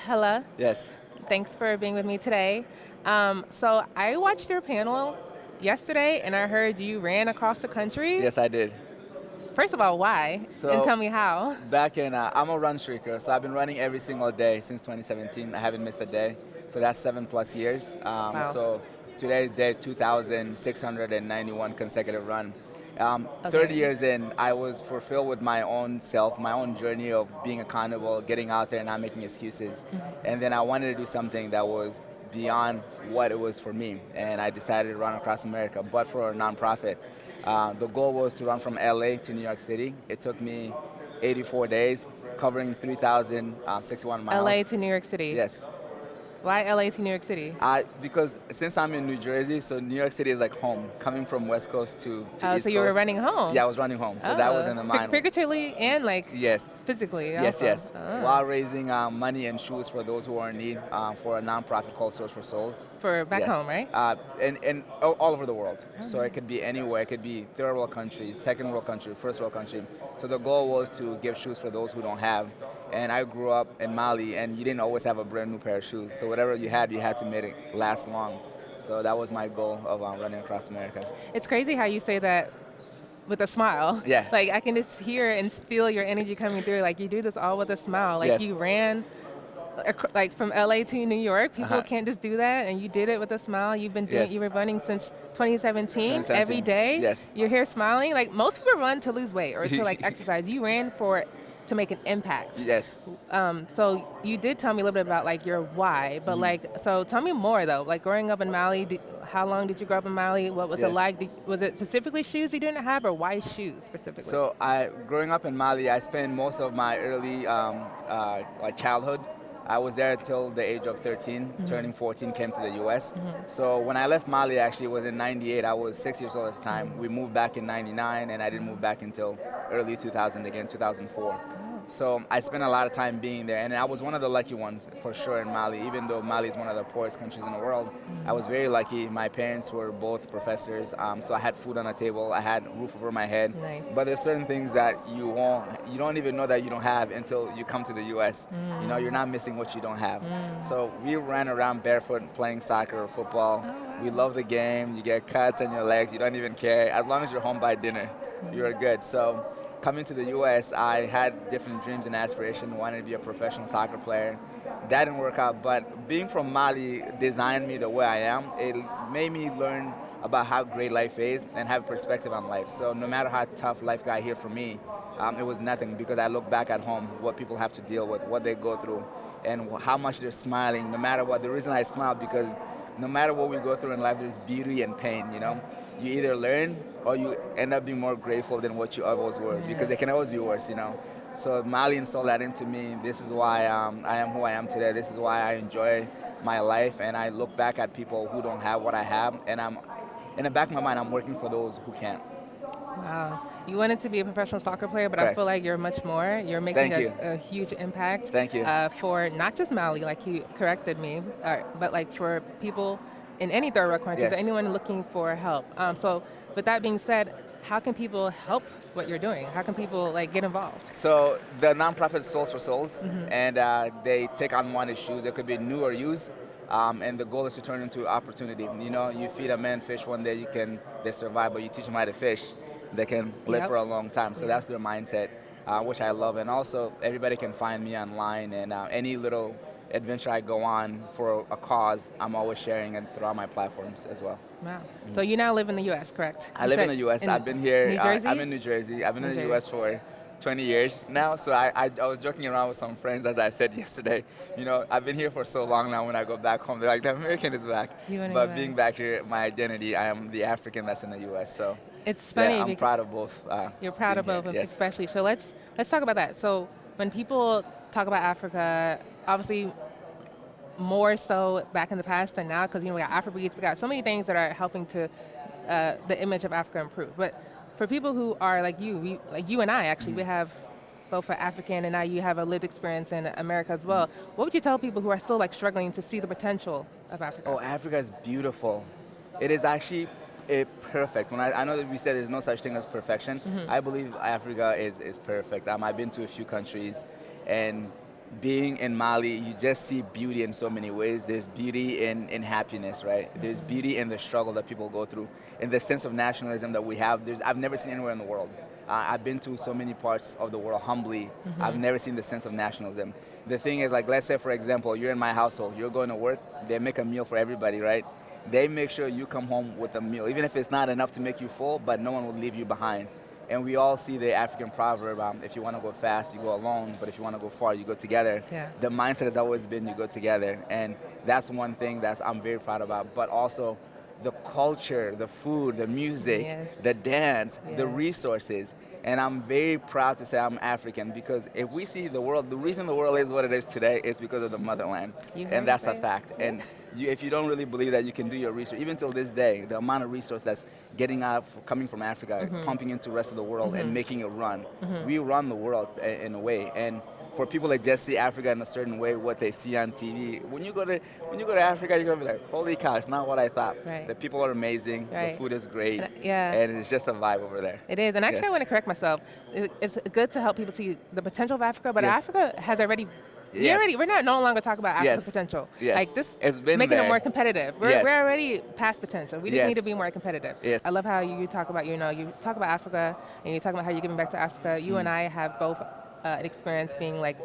Hellah. Yes. Thanks for being with me today. So I watched your panel yesterday, and I heard you ran across the country. Yes, I did. First of all, why? And So tell me how. I'm a run streaker, so I've been running every single day since 2017. I haven't missed a day. So that's 7+ years. Wow. So today's day 2,691 consecutive run. 30 Okay. years in, I was fulfilled with my own self, my own journey of being accountable, getting out there and not making excuses. And then I wanted to do something that was beyond what it was for me. And I decided to run across America, but for a nonprofit. The goal was to run from LA to New York City. It took me 84 days, covering 3,061 LA miles. to New York City. Yes. Why LA to New York City? Because since I'm in New Jersey, so New York City is like home. Coming from West Coast to Oh, East so you were Coast. running home. Yeah, I was running home, so that was Oh, in the mind. figuratively and like Yes. physically Yes, also. yes. Oh. While raising money and shoes for those who are in need for a nonprofit called Source for Souls. For back Yes. home, right? And all over the world. Oh, So it could be anywhere. It could be third world country, second world country, first world country. So the goal was to give shoes for those who don't have. And I grew up in Mali, and you didn't always have a brand new pair of shoes. So whatever you had to make it last long. So that was my goal of running across America. It's crazy how you say that with a smile. Yeah. Like I can just hear and feel your energy coming through. Like you do this all with a smile. Like Yes. you ran like from LA to New York. People Uh-huh. can't just do that, and you did it with a smile. You've been doing. Yes. You were running since 2017. 2017. Every day. Yes. You're here smiling. Like most people run to lose weight or to like exercise. You ran for to make an impact. Yes. So you did tell me a little bit about like your why, but so tell me more though. Like growing up in Mali, how long did you grow up in Mali? What was it Yes. like? Was it specifically shoes you didn't have, or why shoes specifically? So growing up in Mali, I spent most of my early like childhood. I was there until the age of 13, turning 14, came to the U.S. So when I left Mali, actually, it was in '98. I was 6 years old at the time. We moved back in '99, and I didn't move back until early 2000 again, 2004. So I spent a lot of time being there, and I was one of the lucky ones for sure in Mali. Even though Mali is one of the poorest countries in the world, I was very lucky. My parents were both professors, so I had food on the table, I had a roof over my head. Nice. But there's certain things that you don't even know that you don't have until you come to the U.S. You know, you're not missing what you don't have. So we ran around barefoot playing soccer or football. We love the game. You get cuts on your legs. You don't even care. As long as you're home by dinner, you're good. So coming to the U.S., I had different dreams and aspirations. Wanted to be a professional soccer player. That didn't work out, but being from Mali designed me the way I am. It made me learn about how great life is and have perspective on life. So no matter how tough life got here for me, it was nothing because I look back at home, what people have to deal with, what they go through, and how much they're smiling, no matter what. The reason I smile because no matter what we go through in life, there's beauty and pain, you know? You either learn or you end up being more grateful than what you always were because they can always be worse, you know? So Mali installed that into me. This is why I am who I am today. This is why I enjoy my life, and I look back at people who don't have what I have, and in the back of my mind, I'm working for those who can't. Wow. You wanted to be a professional soccer player, but I Correct. feel like you're much more. You're making Thank you. a huge impact. Thank you. For not just Mali, like you corrected me, but like for people in any third world countries, Yes. or anyone looking for help. So with that being said, how can people help what you're doing? How can people like get involved? So the nonprofit Souls for Souls, and they take unwanted shoes. They could be new or used, and the goal is to turn into opportunity. You know, you feed a man fish one day, they survive, but you teach them how to fish, they can live Yep. for a long time. So that's their mindset, which I love. And also, everybody can find me online, and any little adventure I go on for a cause, I'm always sharing it throughout my platforms as well. Wow. So you now live in the U.S., correct? I You live in said the U.S. I've been here. New Jersey? I'm in New Jersey. I've been New in the Jersey. U.S. for 20 years now. So I was joking around with some friends, as I said yesterday. You know, I've been here for so long now. When I go back home, they're like, "The American is back." You wanna But go being back. back here, my identity, I am the African that's in the U.S. So It's funny yeah, I'm because proud of both. you're proud of being both, here. of them, Yes. especially. So let's talk about that. So when people talk about Africa, obviously more so back in the past than now, because we got Afrobeats, we got so many things that are helping to the image of Africa improve. But for people who are like you, like you and I actually, we have both are African, and now you have a lived experience in America as well. What would you tell people who are still like struggling to see the potential of Africa? Oh, Africa is beautiful. It is actually perfect. I know that we said there's no such thing as perfection. I believe Africa is perfect. I've been to a few countries, and being in Mali, you just see beauty in so many ways. There's beauty in happiness, right? There's beauty in the struggle that people go through, in the sense of nationalism that we have. I've never seen anywhere in the world. I've been to so many parts of the world humbly. I've never seen the sense of nationalism. The thing is, like, let's say, for example, you're in my household, you're going to work, they make a meal for everybody, right? They make sure you come home with a meal, even if it's not enough to make you full, but no one will leave you behind. And we all see the African proverb, if you want to go fast, you go alone, but if you want to go far, you go together. Yeah. The mindset has always been you go together. And that's one thing that I'm very proud about. But also the culture, the food, the music, Yes. the dance, the Yes. resources. And I'm very proud to say I'm African, because if we see the world, the reason the world is what it is today is because of the motherland. You heard And that's it a right. fact. And if you don't really believe that, you can do your research. Even till this day, the amount of resource that's getting out, coming from Africa, pumping into the rest of the world and making it run. We run the world in a way. And for people that just see Africa in a certain way, what they see on TV, when you go to Africa, you're gonna be like, holy cow, it's not what I thought. Right. The people are amazing, Right. the food is great, Yeah. and it's just a vibe over there. It is, and actually I Yes. want to correct myself. It's good to help people see the potential of Africa, but Yes. Africa has already. Yes. We're not no longer talking about Africa's Yes. potential. Yes. Like this, It's been making it there. more competitive. Yes. We're already past potential. We just Yes. need to be more competitive. Yes. I love how you talk about, you talk about Africa, and you talk about how you're giving back to Africa. You and I have both an experience being like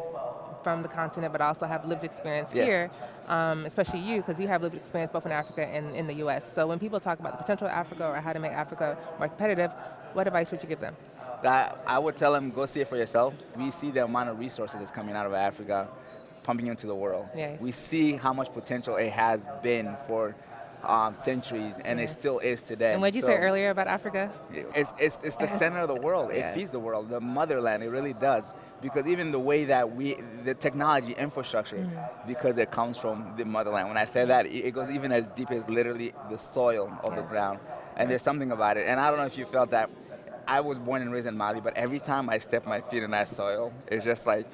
from the continent, but also have lived experience Yes. here, especially you, because you have lived experience both in Africa and in the U.S. So when people talk about the potential of Africa or how to make Africa more competitive, what advice would you give them? I would tell them, go see it for yourself. We see the amount of resources that's coming out of Africa, pumping into the world. Yes. We see how much potential it has been for centuries, and it still is today. And what did you So say earlier about Africa? it's the center of the world. Yeah. It feeds the world, the motherland. It really does. Because even the way that the technology infrastructure, because it comes from the motherland. When I say that, it goes even as deep as literally the soil of the ground. And there's something about it. And I don't know if you felt that. I was born and raised in Mali, but every time I step my feet in that soil, it's just like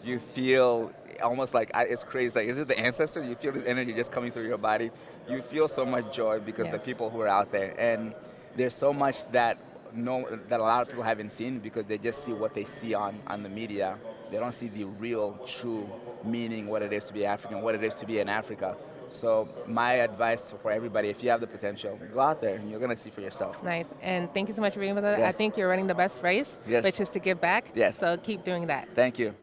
you feel almost like it's crazy. Like, is it the ancestor? You feel this energy just coming through your body. You feel so much joy because Yes. the people who are out there, and there's so much that a lot of people haven't seen, because they just see what they see on the media. They don't see the real, true meaning, what it is to be African, what it is to be in Africa. So my advice for everybody, if you have the potential, go out there and you're going to see for yourself. Nice. And thank you so much for being with us. I Yes. think you're running the best race, Yes. which is to give back. Yes. So keep doing that. Thank you.